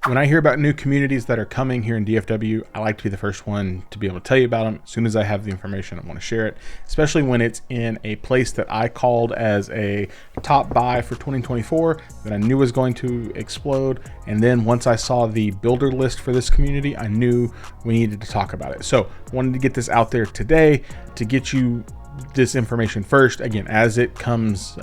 When I hear about new communities that are coming here in DFW, I like to be the first one to be able to tell you about them. As soon as I have the information, I want to share it, especially when it's in a place that I called as a top buy for 2024 that I knew was going to explode. And then once I saw the builder list for this community, I knew we needed to talk about it. So I wanted to get this out there today to get you this information first. Again, as it comes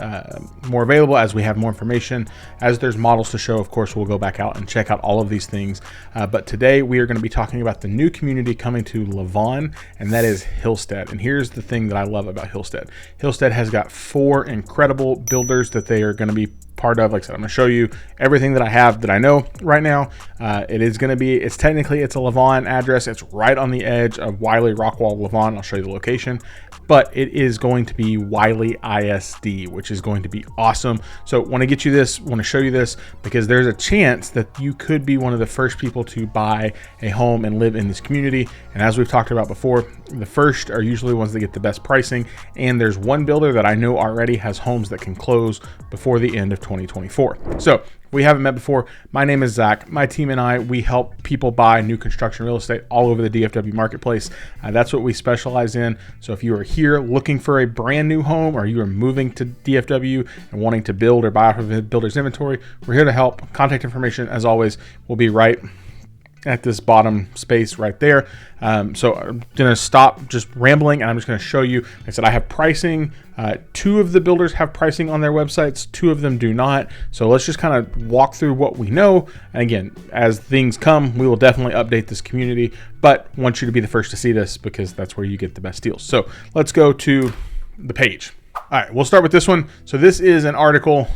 more available, as we have more information, as there's models to show, of course, we'll go back out and check out all of these things. But today we are going to be talking about the new community coming to Lavon, and that is Hillstead. And here's the thing that I love about Hillstead. Hillstead has got 4 incredible builders that they are going to be part of. Like I said, I'm going to show you everything that I have that I know right now. It's technically a Lavon address. It's right on the edge of Wylie, Rockwall, Lavon. I'll show you the location, but it is going to be Wylie ISD, which is going to be awesome. So want to show you this because there's a chance that you could be one of the first people to buy a home and live in this community. And as we've talked about before, the first are usually the ones that get the best pricing. And there's one builder that I know already has homes that can close before the end of 2024. So if we haven't met before, my name is Zach. My team and I, we help people buy new construction real estate all over the DFW marketplace. That's what we specialize in. So if you are here looking for a brand new home, or you are moving to DFW and wanting to build or buy off of a builder's inventory, we're here to help. Contact information, as always, will be right at this bottom space right there. So I'm gonna stop just rambling and I'm just gonna show you. Like I said, I have pricing. 2 of the builders have pricing on their websites, 2 of them do not. So let's just kind of walk through what we know. And again, as things come, we will definitely update this community, but want you to be the first to see this because that's where you get the best deals. So let's go to the page. All right, we'll start with this one. So this is an article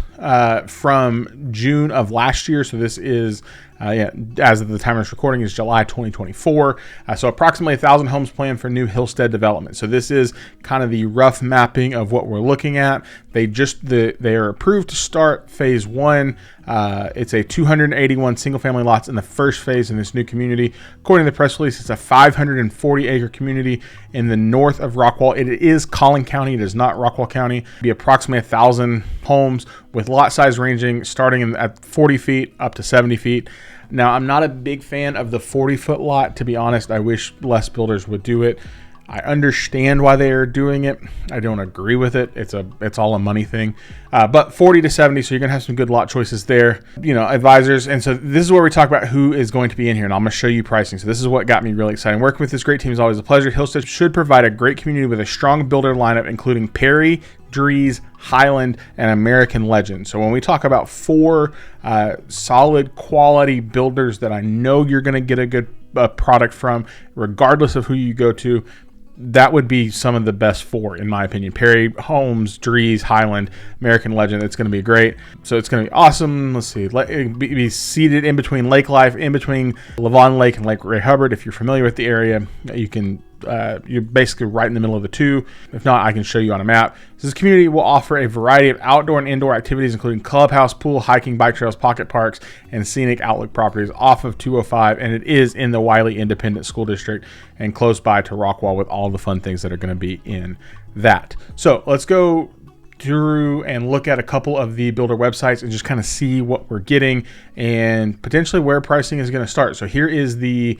from June of last year. So this is, as of the time of this recording, is July 2024. So approximately 1,000 homes planned for new Hillstead development. So this is kind of the rough mapping of what we're looking at. They are approved to start phase 1. It's a 281 single family lots in the first phase in this new community. According to the press release, it's a 540 acre community in the north of Rockwall. It is Collin County. It is not Rockwall County. It'll be approximately 1,000 homes with lot size ranging starting at 40 feet up to 70 feet. Now, I'm not a big fan of the 40-foot lot, to be honest. I wish less builders would do it. I understand why they are doing it. I don't agree with it. It's all a money thing. But 40 to 70, so you're going to have some good lot choices there. Advisors. And so this is where we talk about who is going to be in here, and I'm going to show you pricing. So this is what got me really excited. Working with this great team is always a pleasure. Hillstead should provide a great community with a strong builder lineup, including Perry, Drees, Highland, and American Legend. So when we talk about 4 solid quality builders that I know you're going to get a good product from, regardless of who you go to, that would be some of the best 4, in my opinion. Perry, Holmes, Drees, Highland, American Legend. It's going to be great. So it's going to be awesome. Let's see. Be seated in between Lake Life, in between Lavon Lake and Lake Ray Hubbard. If you're familiar with the area, you're basically right in the middle of the 2. If not, I can show you on a map. This community will offer a variety of outdoor and indoor activities, including clubhouse, pool, hiking, bike trails, pocket parks, and scenic outlook properties off of 205. And it is in the Wylie Independent School District and close by to Rockwall, with all the fun things that are going to be in that. So let's go through and look at a couple of the builder websites and just kind of see what we're getting and potentially where pricing is going to start. So here is this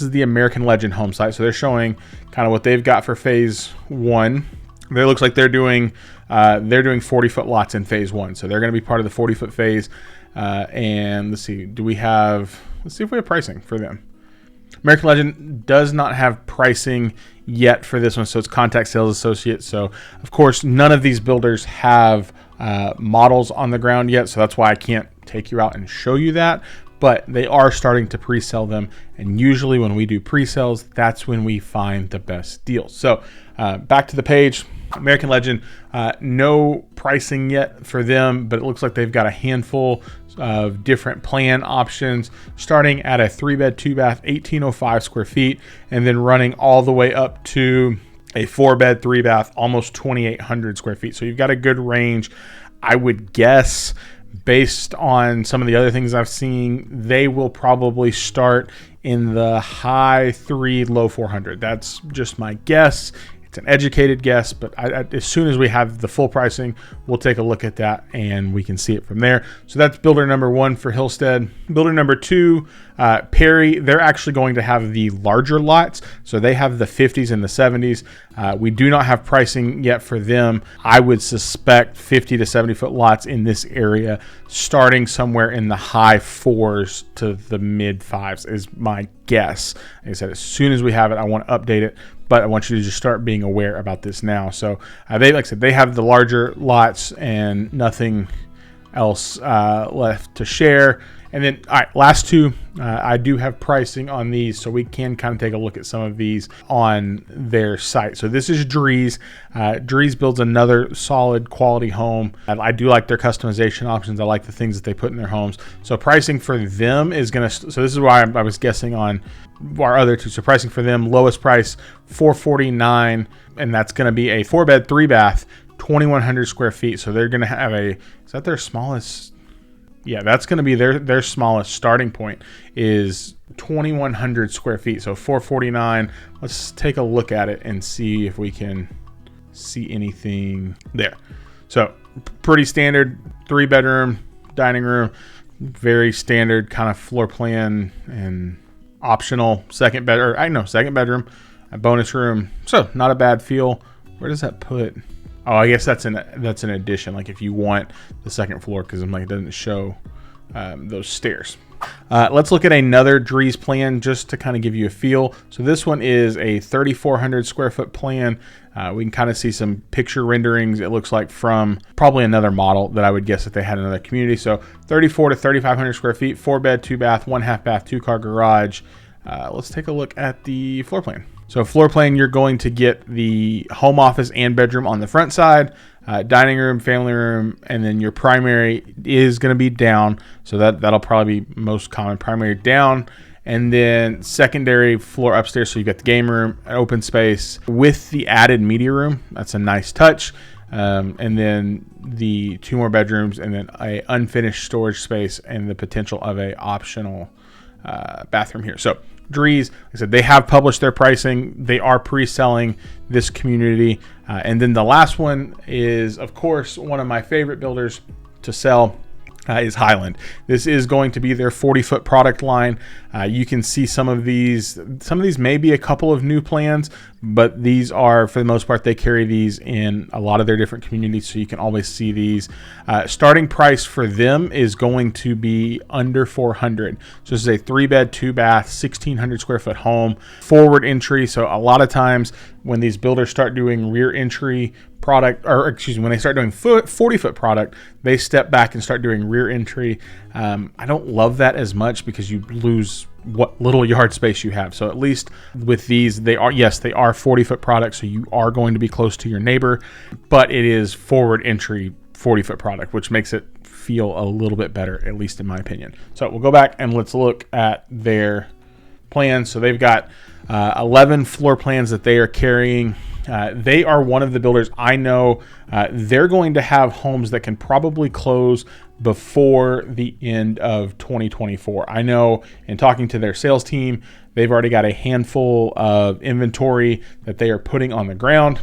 is the American Legend home site. So they're showing kind of what they've got for phase 1. It looks like they're doing 40-foot lots in phase 1. So they're going to be part of the 40-foot phase. And let's see if we have pricing for them. American Legend does not have pricing yet for this one, so it's contact sales associate. So of course, none of these builders have models on the ground yet, so that's why I can't take you out and show you that. But they are starting to pre-sell them, and usually when we do pre-sales, that's when we find the best deals. So back to the page. American Legend, no pricing yet for them, but it looks like they've got a handful of different plan options, starting at a 3-bed, 2-bath, 1,805 square feet, and then running all the way up to a 4-bed, 3-bath, almost 2,800 square feet. So you've got a good range. I would guess, based on some of the other things I've seen, they will probably start in the high 3, low 400. That's just my guess. It's an educated guess, but as soon as we have the full pricing, we'll take a look at that and we can see it from there. So that's builder number 1 for Hillstead. Builder number 2, Perry, they're actually going to have the larger lots. So they have the 50s and the 70s. We do not have pricing yet for them. I would suspect 50 to 70 foot lots in this area, starting somewhere in the high 4s to the mid 5s is my guess. Like I said, as soon as we have it, I want to update it, but I want you to just start being aware about this now. So they, like I said, they have the larger lots and nothing else left to share. And then, all right, last 2, I do have pricing on these, so we can kind of take a look at some of these on their site. So this is Drees. Drees builds another solid quality home. I do like their customization options. I like the things that they put in their homes. So pricing for them is going to, so this is why I was guessing on our other 2. So pricing for them, lowest price, $449, and that's going to be a 4-bed, 3-bath, 2,100 square feet. So they're going to have is that their smallest? Yeah, that's going to be their smallest starting point is 2,100 square feet. So 449. Let's take a look at it and see if we can see anything there. So pretty standard 3-bedroom, dining room, very standard kind of floor plan and optional second bedroom, a bonus room. So not a bad feel. Where does that put? Oh, I guess that's an addition. Like if you want the second floor, because I'm like it doesn't show those stairs. Let's look at another Drees plan just to kind of give you a feel. So this one is a 3,400 square foot plan. We can kind of see some picture renderings. It looks like from probably another model that I would guess that they had another community. So 34 to 3,500 square feet, 4-bed, 2-bath, 1.5 bath, 2-car garage. Let's take a look at the floor plan. So floor plan, you're going to get the home office and bedroom on the front side, dining room, family room, and then your primary is going to be down. So that'll probably be most common, primary down. And then secondary floor upstairs. So you've got the game room, an open space with the added media room. That's a nice touch. And then the 2 more bedrooms and then a unfinished storage space and the potential of a optional bathroom here. So Drees, like I said, they have published their pricing. They are pre-selling this community. And then the last one is, of course, one of my favorite builders to sell is Highland. This is going to be their 40-foot product line. You can see some of these may be a couple of new plans, but these are, for the most part, they carry these in a lot of their different communities, so you can always see these. Starting price for them is going to be under $400. So this is a 3-bed, 2-bath, 1,600 square foot home, forward entry. So a lot of times when these builders start doing rear entry product, or excuse me, when they start doing 40-foot product, they step back and start doing rear entry. I don't love that as much because you lose what little yard space you have. So at least with these, they are 40-foot products, so you are going to be close to your neighbor, but it is forward entry 40-foot product, which makes it feel a little bit better, at least in my opinion. So we'll go back and let's look at their plans. So they've got 11 floor plans that they are carrying. They are one of the builders I know. They're going to have homes that can probably close before the end of 2024. I know in talking to their sales team, they've already got a handful of inventory that they are putting on the ground.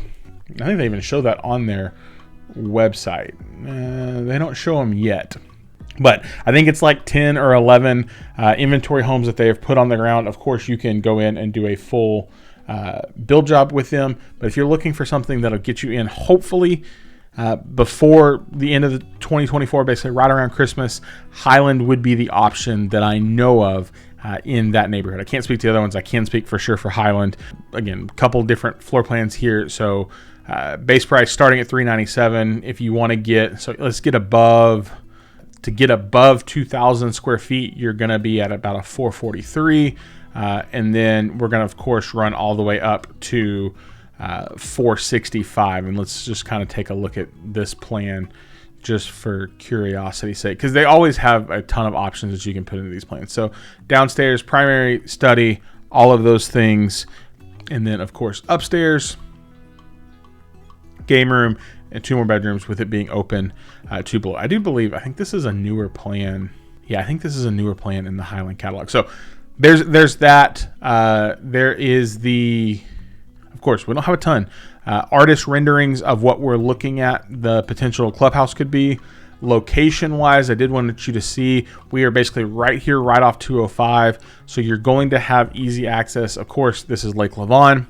I think they even show that on their website. They don't show them yet, but I think it's like 10 or 11 inventory homes that they have put on the ground. Of course, you can go in and do a full build job with them, but if you're looking for something that'll get you in hopefully before the end of the 2024, basically right around Christmas, Highland would be the option that I know of in that neighborhood. I can't speak to the other ones. I can speak for sure for Highland. Again, a couple different floor plans here. So base price starting at $397. If you want to get, so let's get above, to get above 2,000 square feet, you're going to be at about a $443. And then we're going to, of course, run all the way up to $465. And let's just kind of take a look at this plan just for curiosity's sake, because they always have a ton of options that you can put into these plans. So downstairs, primary, study, all of those things. And then, of course, upstairs, game room, and 2 more bedrooms with it being open to below. I think this is a newer plan. Yeah, I think this is a newer plan in the Highland catalog. So there's that. There is the Of course, we don't have a ton. Artist renderings of what we're looking at the potential clubhouse could be. Location wise, I did want you to see we are basically right here, right off 205. So you're going to have easy access. Of course, this is Lake Lavon.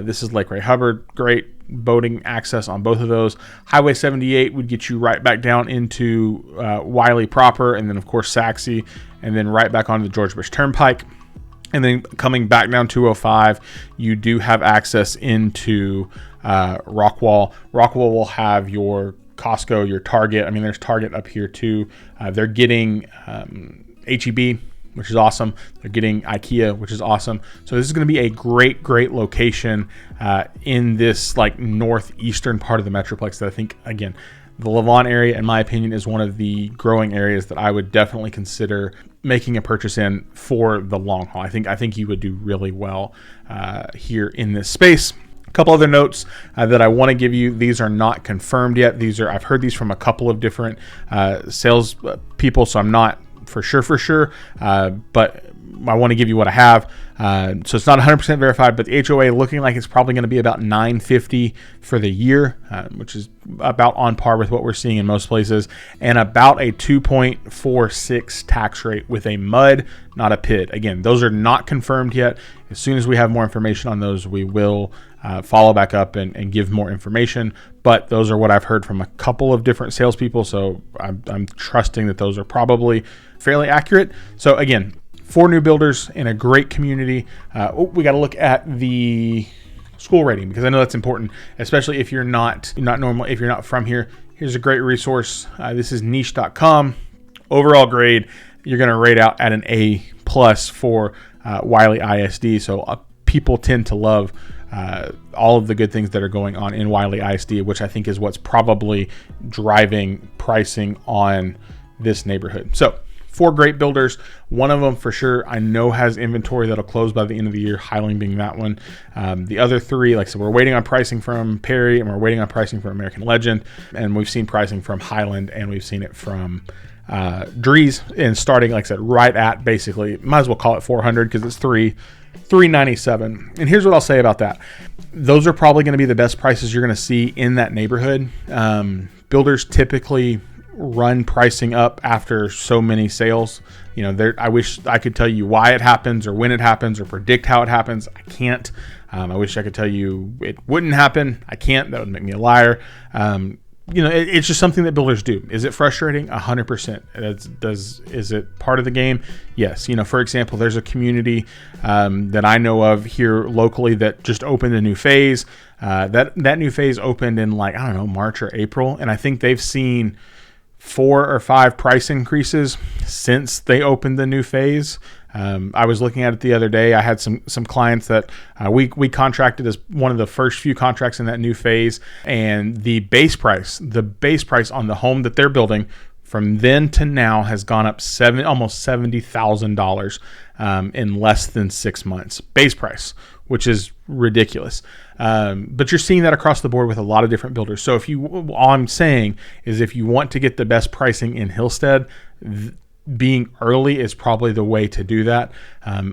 This is Lake Ray Hubbard. Great boating access on both of those. Highway 78 would get you right back down into Wylie proper, and then of course Saxe, and then right back onto the George Bush Turnpike. And then coming back down 205, you do have access into Rockwall. Rockwall will have your Costco, your Target. I mean, there's Target up here too. They're getting H-E-B, which is awesome. They're getting IKEA, which is awesome. So this is going to be a great location in this like northeastern part of the Metroplex that I think, again, the Lavon area, in my opinion, is one of the growing areas that I would definitely consider making a purchase in for the long haul. I think you would do really well here in this space. A couple other notes that I want to give you. These are not confirmed yet. I've heard these from a couple of different sales people, so I'm not for sure. But I want to give you what I have. So it's not 100% verified, but the HOA looking like it's probably going to be about $950 for the year, which is about on par with what we're seeing in most places, and about a 2.46 tax rate with a MUD, not a PID. Again, those are not confirmed yet. As soon as we have more information on those, we will follow back up and give more information. But those are what I've heard from a couple of different salespeople, so I'm trusting that those are probably fairly accurate. So again, 4 new builders in a great community. We got to look at the school rating because I know that's important, especially if you're not normal, if you're not from here. Here's a great resource. This is niche.com. Overall grade, you're going to rate out at an A+ for Wylie ISD. So people tend to love all of the good things that are going on in Wylie ISD, which I think is what's probably driving pricing on this neighborhood. So 4 great builders. One of them for sure I know has inventory that'll close by the end of the year, Highland being that one. The other 3, like I said, we're waiting on pricing from Perry, and we're waiting on pricing from American Legend, and we've seen pricing from Highland, and we've seen it from Drees, and starting, like I said, right at basically, might as well call it 400 because it's $397. And here's what I'll say about that. Those are probably going to be the best prices you're going to see in that neighborhood. Builders typically run pricing up after so many sales. You know, I wish I could tell you why it happens or when it happens or predict how it happens. I can't. I wish I could tell you it wouldn't happen. I can't. That would make me a liar. You know, it's just something that builders do. Is it frustrating? 100%. Is it part of the game? Yes. You know, for example, there's a community that I know of here locally that just opened a new phase. That new phase opened in March or April, and I think they've seen 4 or 5 price increases since they opened the new phase. I was looking at it the other day. I had some clients that we contracted as one of the first few contracts in that new phase, and the base price on the home that they're building from then to now has gone up almost $70,000 in less than 6 months. Base price, which is ridiculous. But you're seeing that across the board with a lot of different builders. So all I'm saying is if you want to get the best pricing in Hillstead, being early is probably the way to do that.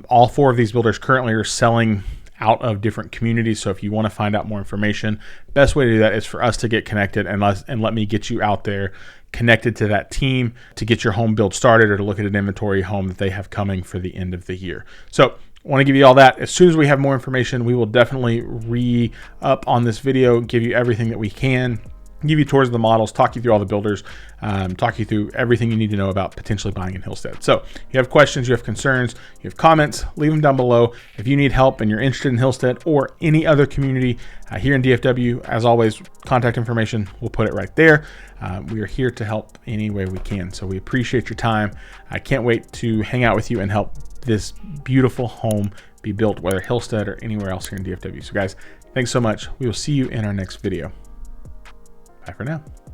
All 4 of these builders currently are selling out of different communities. So if you want to find out more information, best way to do that is for us to get connected and let me get you out there connected to that team to get your home build started or to look at an inventory home that they have coming for the end of the year. So I want to give you all that. As soon as we have more information, we will definitely re-up on this video, give you everything that we can, give you tours of the models, talk you through all the builders, talk you through everything you need to know about potentially buying in Hillstead. So if you have questions, you have concerns, you have comments, leave them down below. If you need help and you're interested in Hillstead or any other community here in DFW, as always, contact information, we'll put it right there. We are here to help any way we can. So we appreciate your time. I can't wait to hang out with you and help this beautiful home be built, whether Hillstead or anywhere else here in DFW. So guys, thanks so much. We will see you in our next video. Bye for now.